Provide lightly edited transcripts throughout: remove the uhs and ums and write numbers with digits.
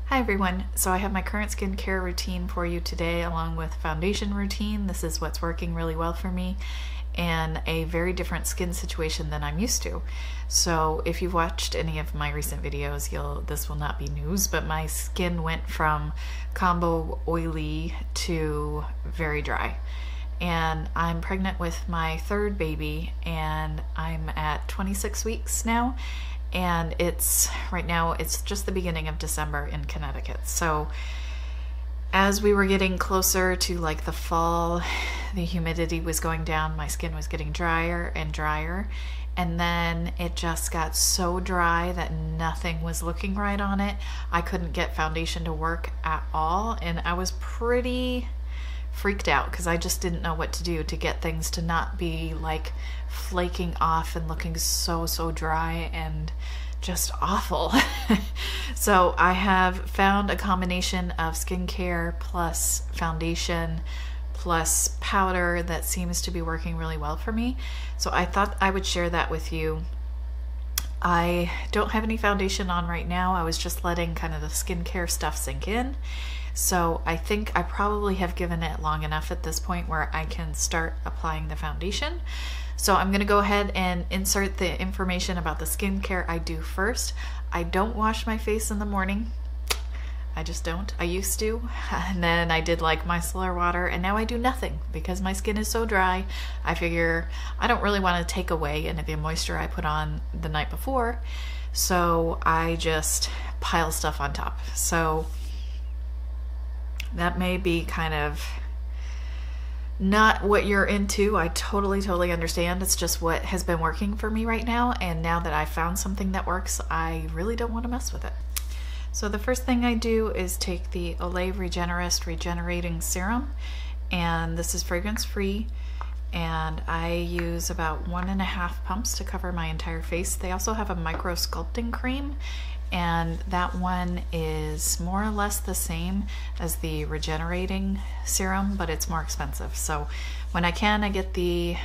Hi everyone, so I have my current skincare routine for you today along with foundation routine. This is what's working really well for me and a very different skin situation than I'm used to. So if you've watched any of my recent videos, this will not be news, but my skin went from combo oily to very dry. And I'm pregnant with my third baby and I'm at 26 weeks now. And right now it's just the beginning of December in Connecticut. So as we were getting closer to like the fall, the humidity was going down, my skin was getting drier and drier. And then it just got so dry that nothing was looking right on it. I couldn't get foundation to work at all. And I was pretty freaked out because I just didn't know what to do to get things to not be like flaking off and looking so dry and just awful. So I have found a combination of skincare plus foundation plus powder that seems to be working really well for me. So I thought I would share that with you. I don't have any foundation on right now. I was just letting kind of the skincare stuff sink in. So I think I probably have given it long enough at this point where I can start applying the foundation. So I'm going to go ahead and insert the information about the skincare I do first. I don't wash my face in the morning. I just don't. I used to. And then I did like micellar water and now I do nothing because my skin is so dry. I figure I don't really want to take away any of the moisture I put on the night before. So I just pile stuff on top. So that may be kind of not what you're into. I totally understand. It's just what has been working for me right now. And now that I found something that works, I really don't want to mess with it. So the first thing I do is take the Olay Regenerist Regenerating Serum. And this is fragrance free. And I use about 1.5 pumps to cover my entire face. They also have a micro sculpting cream. And that one is more or less the same as the regenerating serum, but it's more expensive. So when I can, I get the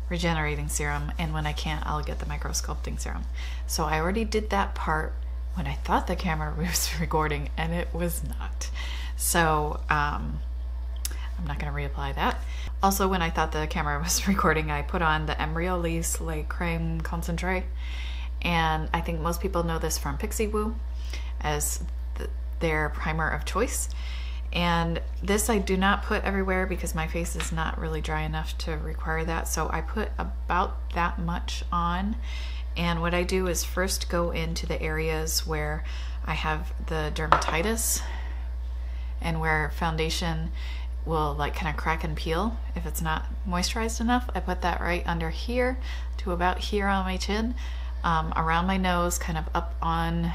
regenerating serum, and when I can't, I'll get the micro sculpting serum. So I already did that part when I thought the camera was recording, and it was not. So I'm not going to reapply that. Also, when I thought the camera was recording, I put on the Embryolisse Lait-Creme Concentre. And I think most people know this from Pixie Woo as their primer of choice. And this I do not put everywhere because my face is not really dry enough to require that. So I put about that much on. And what I do is first go into the areas where I have the dermatitis and where foundation will like kind of crack and peel if it's not moisturized enough. I put that right under here to about here on my chin. Around my nose, kind of up on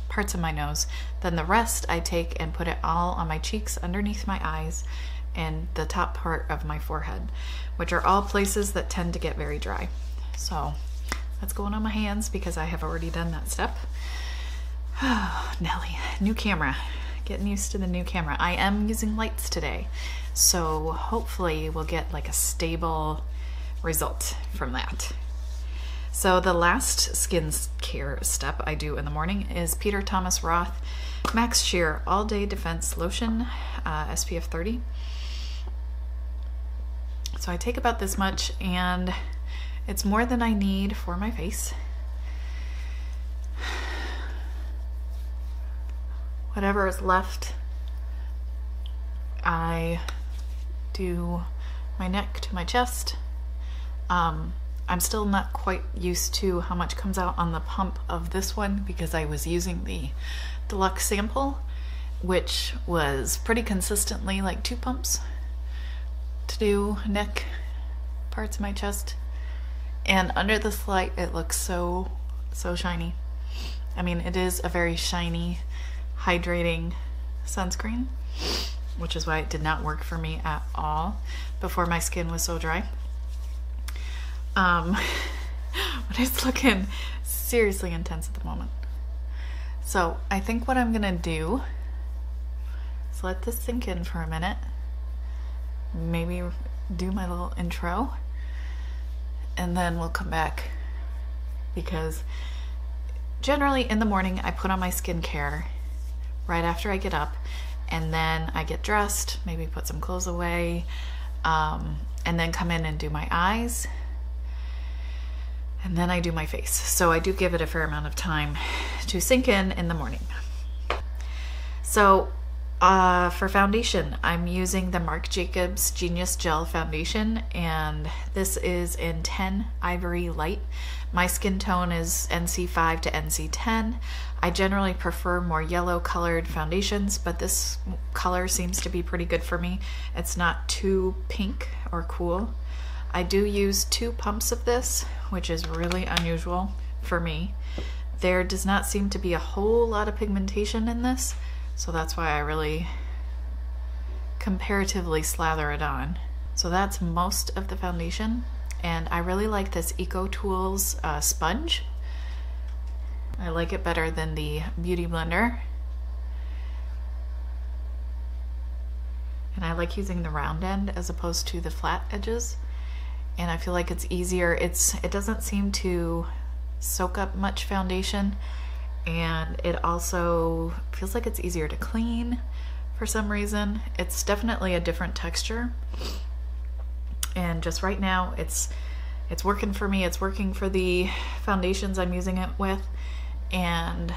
parts of my nose. Then the rest I take and put it all on my cheeks, underneath my eyes, and the top part of my forehead, which are all places that tend to get very dry. So that's going on my hands because I have already done that step. Oh, Nelly, new camera. Getting used to the new camera. I am using lights today, so hopefully we'll get like a stable result from that. So the last skincare step I do in the morning is Peter Thomas Roth Max Sheer All Day Defense Lotion, SPF 30. So I take about this much, and it's more than I need for my face. Whatever is left, I do my neck to my chest. I'm still not quite used to how much comes out on the pump of this one because I was using the deluxe sample, which was pretty consistently like 2 pumps to do neck, parts of my chest. And under this light, it looks so shiny. I mean, it is a very shiny, hydrating sunscreen, which is why it did not work for me at all before my skin was so dry. But it's looking seriously intense at the moment. So I think what I'm gonna do is let this sink in for a minute, maybe do my little intro, and then we'll come back because generally in the morning I put on my skincare right after I get up, and then I get dressed, maybe put some clothes away, and then come in and do my eyes, and then I do my face. So I do give it a fair amount of time to sink in the morning. So for foundation, I'm using the Marc Jacobs Genius Gel Foundation, and this is in 10 Ivory Light. My skin tone is NC5 to NC10. I generally prefer more yellow colored foundations, but this color seems to be pretty good for me. It's not too pink or cool. I do use 2 pumps of this, which is really unusual for me. There does not seem to be a whole lot of pigmentation in this, so that's why I really comparatively slather it on. So that's most of the foundation, and I really like this Eco Tools sponge. I like it better than the Beauty Blender. And I like using the round end as opposed to the flat edges. And I feel like it's easier. It doesn't seem to soak up much foundation, and it also feels like it's easier to clean for some reason. It's definitely a different texture. And just right now it's working for me. It's working for the foundations I'm using it with, and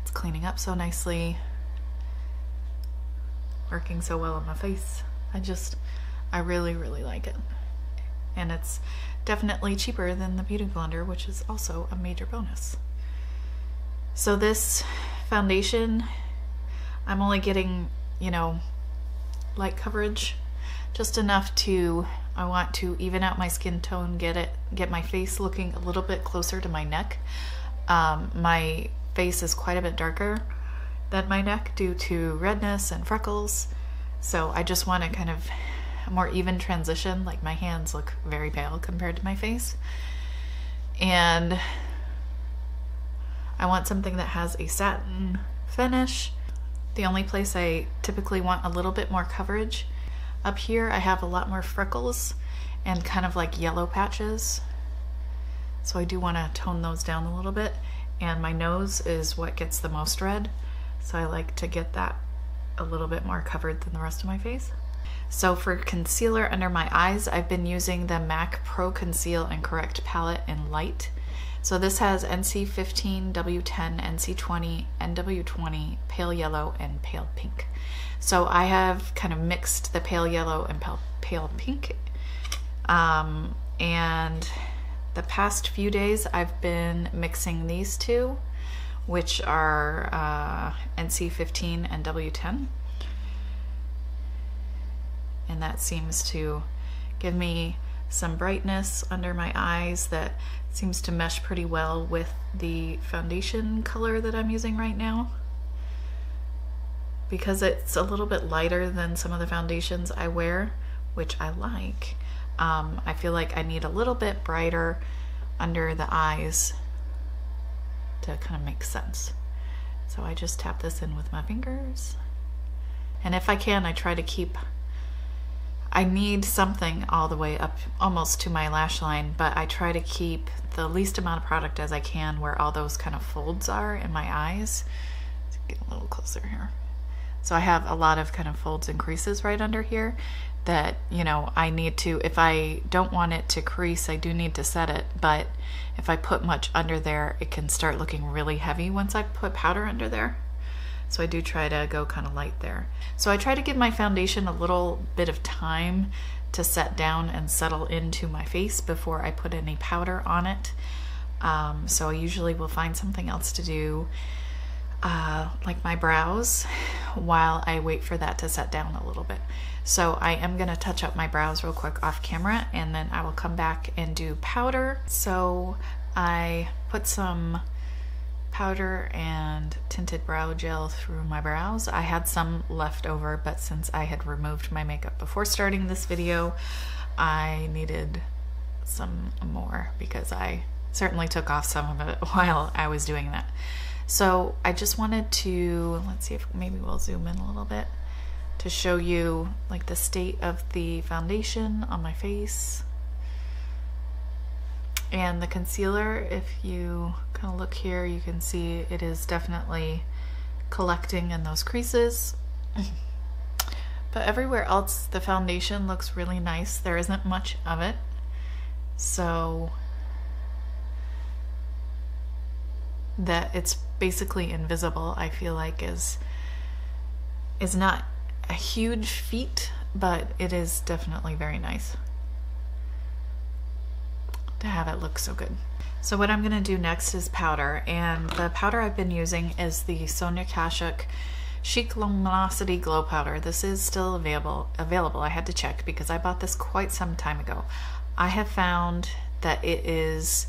it's cleaning up so nicely, working so well on my face. I really like it. And it's definitely cheaper than the Beauty Blender, which is also a major bonus. So this foundation, I'm only getting, you know, light coverage, just enough to, I want to even out my skin tone, get my face looking a little bit closer to my neck. My face is quite a bit darker than my neck due to redness and freckles. So I just want to kind of a more even transition. Like, my hands look very pale compared to my face. And I want something that has a satin finish. The only place I typically want a little bit more coverage, up here I have a lot more freckles and kind of like yellow patches. So I do want to tone those down a little bit. And my nose is what gets the most red, so I like to get that a little bit more covered than the rest of my face. So for concealer under my eyes, I've been using the MAC Pro Conceal and Correct palette in light. So this has NC15, W10, NC20, NW20, pale yellow, and pale pink. So I have kind of mixed the pale yellow and pale pink. And the past few days I've been mixing these two, which are NC15 and W10. And that seems to give me some brightness under my eyes that seems to mesh pretty well with the foundation color that I'm using right now. Because it's a little bit lighter than some of the foundations I wear, which I like, I feel like I need a little bit brighter under the eyes to kind of make sense. So I just tap this in with my fingers. And if I can, I try to keep, I need something all the way up almost to my lash line, but I try to keep the least amount of product as I can where all those kind of folds are in my eyes. Let's get a little closer here. So I have a lot of kind of folds and creases right under here that, you know, I need to, if I don't want it to crease, I do need to set it, but if I put much under there, it can start looking really heavy once I put powder under there. So I do try to go kind of light there. So I try to give my foundation a little bit of time to set down and settle into my face before I put any powder on it. So I usually will find something else to do, like my brows, while I wait for that to set down a little bit. So I am gonna touch up my brows real quick off camera, and then I will come back and do powder. So I put some powder and tinted brow gel through my brows. I had some left over, but since I had removed my makeup before starting this video, I needed some more because I certainly took off some of it while I was doing that. So I just wanted to, let's see if maybe we'll zoom in a little bit to show you like the state of the foundation on my face. And the concealer, if you kind of look here, you can see it is definitely collecting in those creases. But everywhere else, the foundation looks really nice. There isn't much of it. So that it's basically invisible, I feel like is not a huge feat, but it is definitely very nice to have it look so good. So what I'm gonna do next is powder, and the powder I've been using is the Sonia Kashuk Chic Luminosity Glow Powder. This is still available. I had to check because I bought this quite some time ago. I have found that it is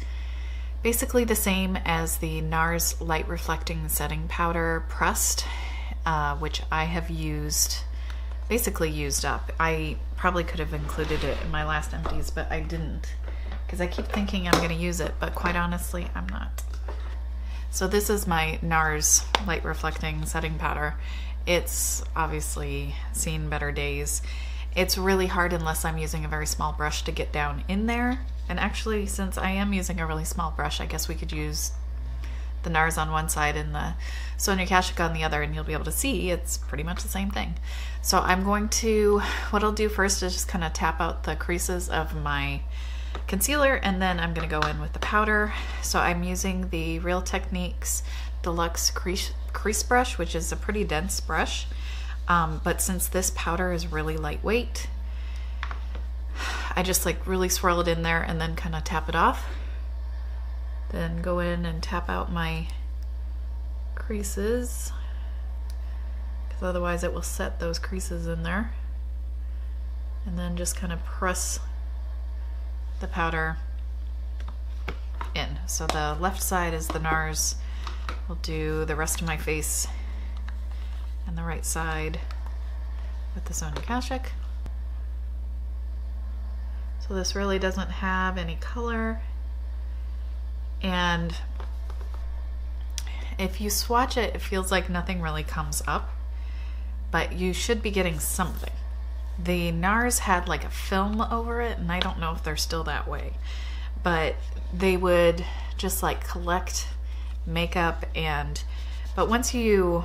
basically the same as the NARS Light Reflecting Setting Powder Pressed, which I have basically used up. I probably could have included it in my last empties, but I didn't because I keep thinking I'm going to use it, but quite honestly, I'm not. So this is my NARS Light Reflecting Setting Powder. It's obviously seen better days. It's really hard unless I'm using a very small brush to get down in there. And actually, since I am using a really small brush, I guess we could use the NARS on one side and the Sonia Kashuk on the other, and you'll be able to see it's pretty much the same thing. So I'm going to, what I'll do first is just kind of tap out the creases of my concealer, and then I'm going to go in with the powder. So I'm using the Real Techniques Deluxe Crease Brush, which is a pretty dense brush. But since this powder is really lightweight, I just like really swirl it in there and then kind of tap it off. Then go in and tap out my creases, because otherwise it will set those creases in there. And then just kind of press the powder in. So the left side is the NARS. We'll do the rest of my face, and the right side with the Sonia Kashuk. So this really doesn't have any color, and if you swatch it, it feels like nothing really comes up, but you should be getting something. The NARS had like a film over it, and I don't know if they're still that way, but they would just like collect makeup, but once you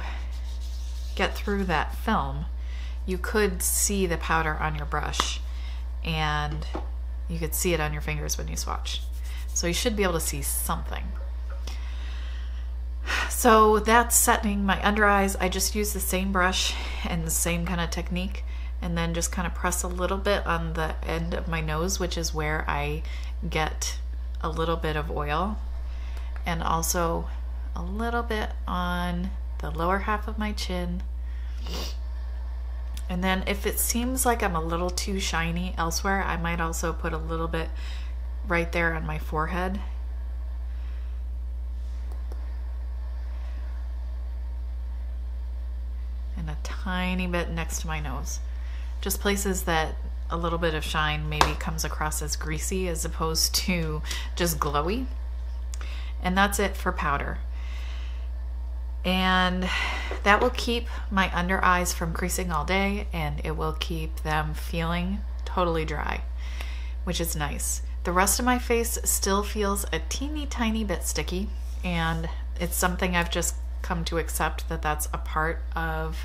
get through that film, you could see the powder on your brush, and you could see it on your fingers when you swatch. So you should be able to see something. So that's setting my under eyes. I just use the same brush and the same kind of technique, and then just kind of press a little bit on the end of my nose, which is where I get a little bit of oil, and also a little bit on the lower half of my chin. And then if it seems like I'm a little too shiny elsewhere, I might also put a little bit right there on my forehead. And a tiny bit next to my nose. Just places that a little bit of shine maybe comes across as greasy as opposed to just glowy. And that's it for powder. And that will keep my under eyes from creasing all day, and it will keep them feeling totally dry, which is nice. The rest of my face still feels a teeny tiny bit sticky, and it's something I've just come to accept, that that's a part of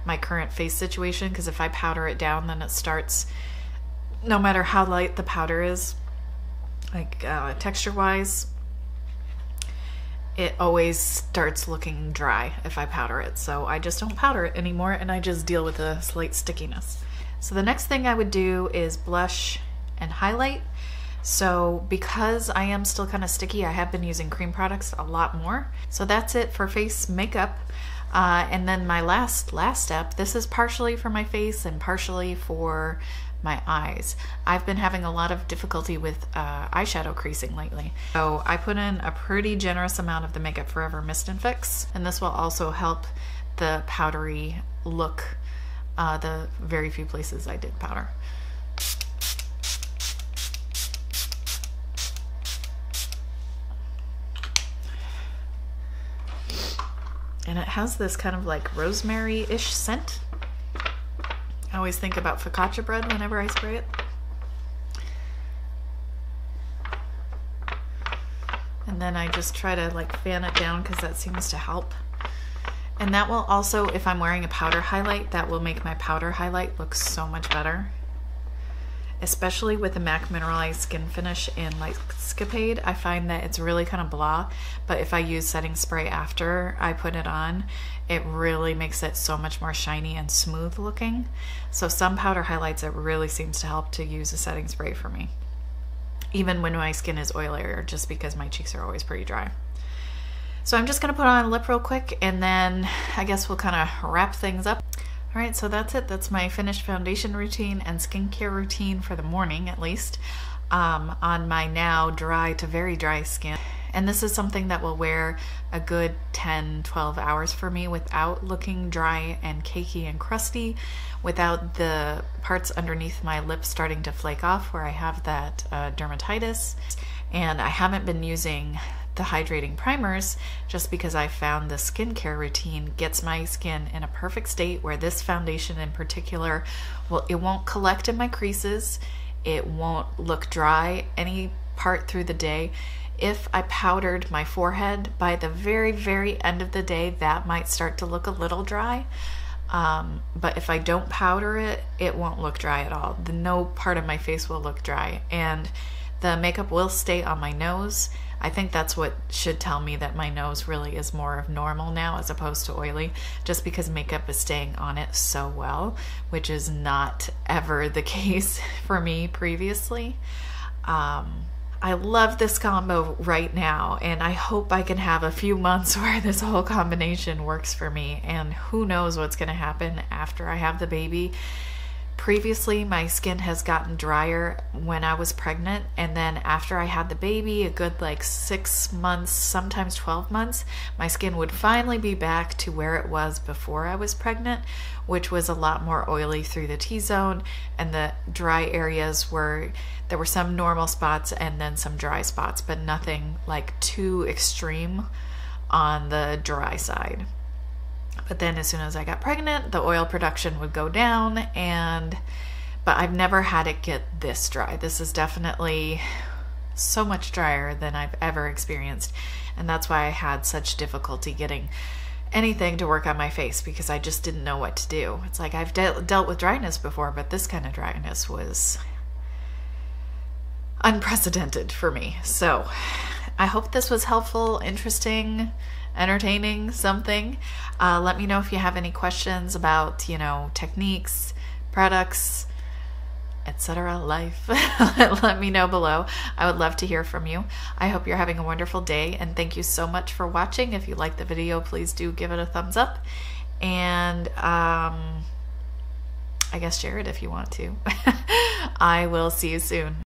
my current face situation, because if I powder it down, then it starts, no matter how light the powder is, like texture wise, it always starts looking dry if I powder it. So I just don't powder it anymore, and I just deal with the slight stickiness. So the next thing I would do is blush and highlight. So because I am still kind of sticky, I have been using cream products a lot more. So that's it for face makeup. And then my last step, this is partially for my face and partially for my eyes. I've been having a lot of difficulty with eyeshadow creasing lately. So I put in a pretty generous amount of the Makeup Forever Mist and Fix, and this will also help the powdery look, the very few places I did powder. And it has this kind of like rosemary-ish scent. I always think about focaccia bread whenever I spray it. And then I just try to like fan it down, because that seems to help. And that will also, if I'm wearing a powder highlight, that will make my powder highlight look so much better. Especially with the MAC Mineralized Skin Finish in Lightscapade, I find that it's really kind of blah, but if I use setting spray after I put it on, it really makes it so much more shiny and smooth looking. So some powder highlights, it really seems to help to use a setting spray for me, even when my skin is oilier, just because my cheeks are always pretty dry. So I'm just gonna put on a lip real quick, and then I guess we'll kind of wrap things up. All right, so that's it. That's my finished foundation routine and skincare routine for the morning, at least, on my now dry to very dry skin. And this is something that will wear a good 10-12 hours for me without looking dry and cakey and crusty, without the parts underneath my lips starting to flake off where I have that dermatitis. And I haven't been using the hydrating primers just because I found the skincare routine gets my skin in a perfect state where this foundation in particular, well, it won't collect in my creases, it won't look dry any part through the day. If I powdered my forehead, by the very, very end of the day, that might start to look a little dry. But if I don't powder it, it won't look dry at all. No part of my face will look dry, and the makeup will stay on my nose. I think that's what should tell me that my nose really is more of normal now as opposed to oily, just because makeup is staying on it so well, which is not ever the case for me previously. I love this combo right now, and I hope I can have a few months where this whole combination works for me, and who knows what's going to happen after I have the baby. Previously, my skin has gotten drier when I was pregnant, and then after I had the baby, a good like 6 months, sometimes 12 months, my skin would finally be back to where it was before I was pregnant, which was a lot more oily through the T-zone, and the dry areas were, there were some normal spots and then some dry spots, but nothing like too extreme on the dry side. But then as soon as I got pregnant, the oil production would go down, but I've never had it get this dry. This is definitely so much drier than I've ever experienced, and that's why I had such difficulty getting anything to work on my face, because I just didn't know what to do. It's like I've dealt with dryness before, but this kind of dryness was unprecedented for me. So I hope this was helpful, interesting, entertaining, something. Let me know if you have any questions about, you know, techniques, products, etc., life. Let me know below. I would love to hear from you. I hope you're having a wonderful day, and thank you so much for watching. If you liked the video, please do give it a thumbs up, and I guess share it if you want to. I will see you soon.